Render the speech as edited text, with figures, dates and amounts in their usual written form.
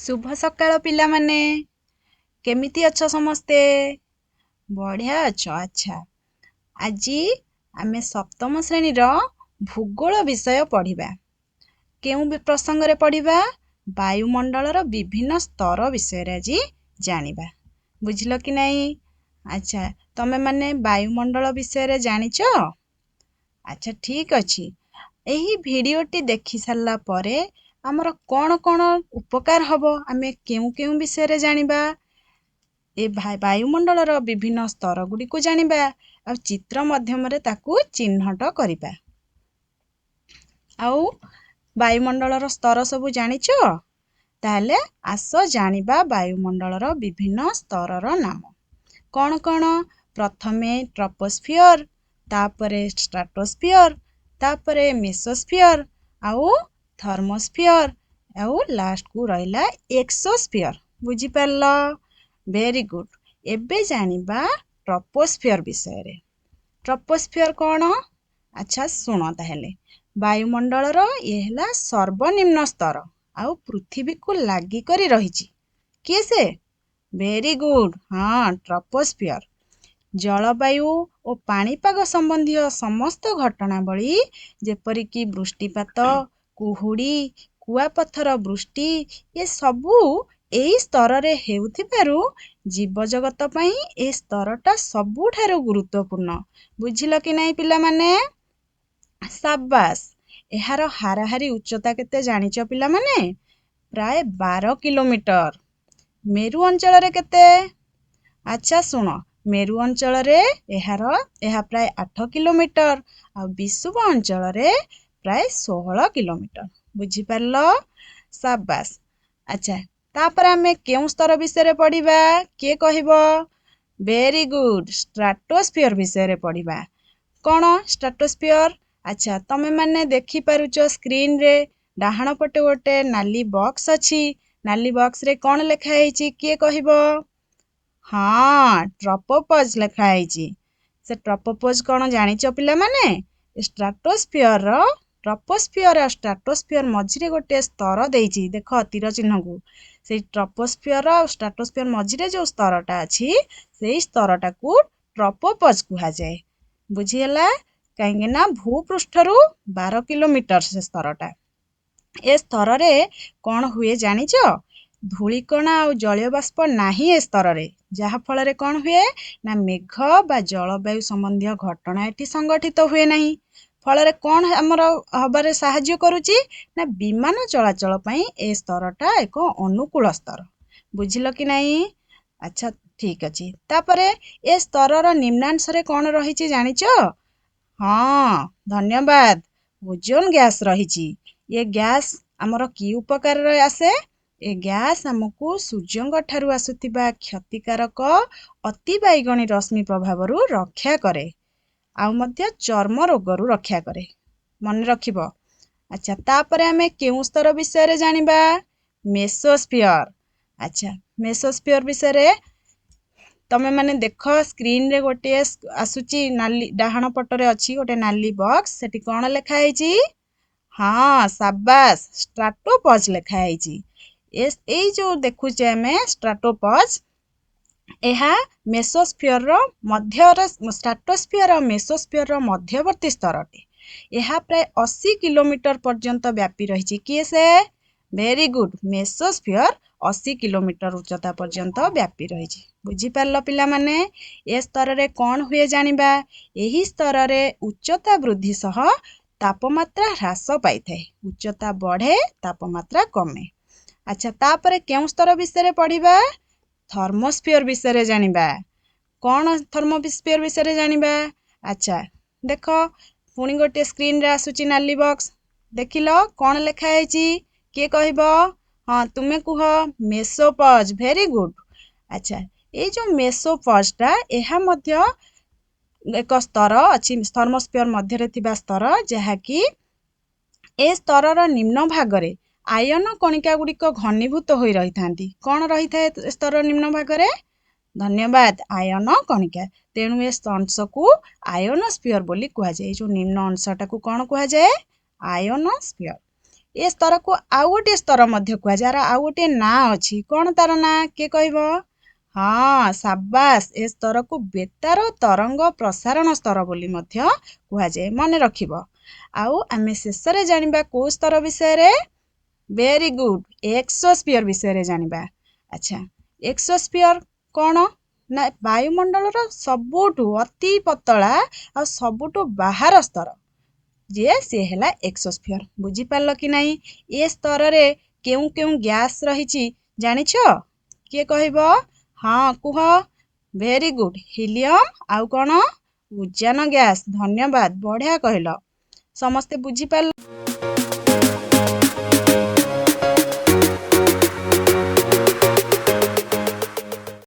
शुभ सकाळ पिलामाने केमिति अछ समस्ते बढ़िया अछ। अच्छा आज आमे सप्तम श्रेणी रो भूगोल विषय पढ़िबा। केउ प्रसंग रे पढ़िबा? वायुमंडल रो विभिन्न स्तर विषय रे आज जानिबा। बुझिलो कि नहीं? अच्छा तमे माने वायुमंडल विषय रे जानिछ? अच्छा ठीक अछि। एही भिडियोटी देखि सारला परे आमर कौन कौन उपकार हबो आमे केउ केउ विषय रे जानिबा। ए वायुमंडल रो विभिन्न स्तर गुडी को जानिबा आ चित्र माध्यम रे ताकू चिन्हट करिबा। आउ वायुमंडल रो स्तर सबु जानिछ? ताहले आसो जानिबा वायुमंडल रो विभिन्न स्तर रो नाम। कौन कौन? प्रथमे ट्रोपोस्फियर, तापरे स्ट्राटोस्फियर, तापरे मेसोस्फियर, आउ थर्मोस्फियर, आउ लास्ट को रहिला एक्सोस्फियर। बुझी पारलो? Very good. एबे जानिबा ट्रोपोस्फियर विषय रे। ट्रोपोस्फियर कौन? अच्छा सुनो ताहले। वायुमंडल रो ये हला सर्वनिम्न स्तर आउ पृथ्वी को लागि करी रहिछि। किए से? Very good. हाँ ट्रोपोस्फियर जलवायु और पाणीपाग संबंधी समस्त घटनावली जेपरिकी वृष्टिपात, कुहुड़ी, कुआपथर वृष्टि ये सबू एही स्तर रे हेउथिबारु जीवजगत पई ए स्तरटा सबुठारु गुरुत्वपूर्ण। बुझिलो कि नहीं पिला माने? शाबाश। एहार हाराहारी उच्चता केते जानिछ पिला माने? प्राय 12 किलोमीटर। मेरु अंचल रे केते? अच्छा सुनो मेरु अंचल रे एहा प्राय 8 किलोमीटर आ विषुव अंचल रे प्राय 16 किलोमीटर। बुझी पारलो? शाबाश। अच्छा तापर आमे केउ स्तर विषय रे पढ़िबा? के कहिबो? Very good. स्ट्राटोस्फियर विषय रे पढ़िबा। कौन स्ट्राटोस्फियर? अच्छा तमे माने देखि पारुचो स्क्रीन रे डाहाण पटे गोटे नाली बॉक्स अछि। नाली बॉक्स रे कौन लेखा हेछि के कहिबो? हाँ ट्रोपोपॉज लेखा हेछि। से ट्रोपोपॉज कौन जानिछ पिला माने? स्ट्राटोस्फियर रो ट्रोपोस्फियर आ स्ट्राटोस्फियर मझिरे गोटे स्तर देइछि। देखो तीर चिन्ह को से ट्रोपोस्फियर आ स्ट्राटोस्फियर मझिरे जो स्तरटा अछि सेही स्तरटा को ट्रोपोपॉज कुहा जाय। बुझियला? काहेकि ना भूपृष्ठरू 12 किलोमीटर से स्तरटा। ए स्तर रे कौन हुए जानिछ? धूलिकणा और जलीय बाष्प नाही ए स्तर रे। जहा फल रे कौन हुए ना मेघ बा जलवायु संबंधी घटना एठी संगठित हुए नहीं। फल रे कौन हमर हबारे सहाय्य करूची ना विमान चलाचल पई ए स्तरटा एक अनुकूल स्तर। बुझिलो कि नहीं? अच्छा ठीक अछि। तापरे ए स्तर रो निम्नांश रे कौन रहिछि जानिछ? हाँ धन्यवाद। ओजोन गैस रहिछि। ये गैस हमर की उपकार रे आसे? ए गैस हमकु सूर्यंग ठारू आसुथिबा क्षतिकारक अति बाइगणी रश्मि प्रभावरू रक्षा करे आउ मध्य चर्म रोगरू रक्षा करे। मन रखिबो। अच्छा तापरे आमे केउ स्तर विषय रे जानिबा? मेसोस्फियर। अच्छा मेसोस्फियर विषय रे तमे माने देखो स्क्रीन रे गोटे आसुची नाली डाहाण पटरे अछि गोटे नाली बॉक्स सेठी कोन लेखा हेछि? हाँ शाबाश स्ट्राटोपॉज लेखा हेछि। एई जो देखुचे आमे स्ट्राटोपॉज एहा मेसोस्फियर रो मध्य रे स्ट्राटोस्फियर और मेसोस्फियर रो मध्यवर्ती स्तरटे। एहा प्राय 80 किलोमीटर पर्यंत व्यापी रहिछि। किए से? Very good. मेसोस्फियर 80 किलोमीटर उच्चता पर्यंत व्यापी रहिछि। बुझी पारलो पिला माने? ए स्तर रे कौन हुए जानिबा? एही स्तर रे उच्चता वृद्धि सह तापमात्रा ह्रास पाइथाय। उच्चता बढ़े तापमात्रा कमे। अच्छा तापरे केउ स्तर विषय रे पढ़िबा? थर्मोस्फियर विषय रे जानिबा। कौन थर्मोस्फियर विषय रे जानिबा? अच्छा देखो पुणी गोटे स्क्रीन रे आसुची नाली बॉक्स देखिलो कौन लेखा हेछि के कहिबो? हाँ तुमे कुह मेसोपॉज। Very good. अच्छा ए जो मेसोपॉज टा एहा मध्य एक स्तर अछि थर्मोस्फियर मध्य रे थिबा स्तर जहा कि ए स्तर रो निम्न भाग रे आयन कणिका गुड़िक घनीभूत होई रहिथांती। कौन रहिथाय स्तर निम्न भाग रे? धन्यवाद आयन कणिका। तेणु ए अंश को आयनोस्फियर बोली कुहा जाय। जो निम्न अंशटा को कौन कुहा जाय? आयनोस्फियर। ଏ ସ୍ତରକୁ ଆଉ ଗୋଟିଏ ସ୍ତର ମଧ୍ୟ କୁହାଯାଏ। ଯାହାର ଆଉ ଗୋଟିଏ ନାଁ ଅଛି। କ'ଣ ତାର ନାଁ? କିଏ କହିବ? ହଁ, ସାବାସ୍। ଏ ସ୍ତରକୁ ବେତାର ତରଙ୍ଗ ପ୍ରସାରଣ ସ୍ତର ବୋଲି ମଧ୍ୟ କୁହାଯାଏ। ମନେ ରଖିବ। ଆଉ ଆମେ ଶେଷରେ ଜାଣିବା କୋଉ ସ୍ତର ବିଷୟରେ? ଭେରି ଗୁଡ୍, ଏକ୍ସୋସ୍ଫିୟର ବିଷୟରେ ଜାଣିବା। ଆଚ୍ଛା, ଏକ୍ସୋସ୍ଫିୟର କ'ଣ? ନା ବାୟୁମଣ୍ଡଳର ସବୁଠୁ ଅତି ପତଳା ଆଉ ସବୁଠୁ ବାହାର ସ୍ତର ଯିଏ ସିଏ ହେଲା ଏକ୍ସୋସ୍ଫିୟର। ବୁଝିପାରିଲ କି ନାହିଁ? ଏ ସ୍ତରରେ କେଉଁ କେଉଁ ଗ୍ୟାସ୍ ରହିଛି ଜାଣିଛ? କିଏ କହିବ? ହଁ, କୁହ। ଭେରି ଗୁଡ୍, ହିଲିୟମ୍ ଆଉ କ'ଣ? ଉଜାନ ଗ୍ୟାସ୍। ଧନ୍ୟବାଦ, ବଢିଆ କହିଲ। ସମସ୍ତେ ବୁଝିପାରିଲ?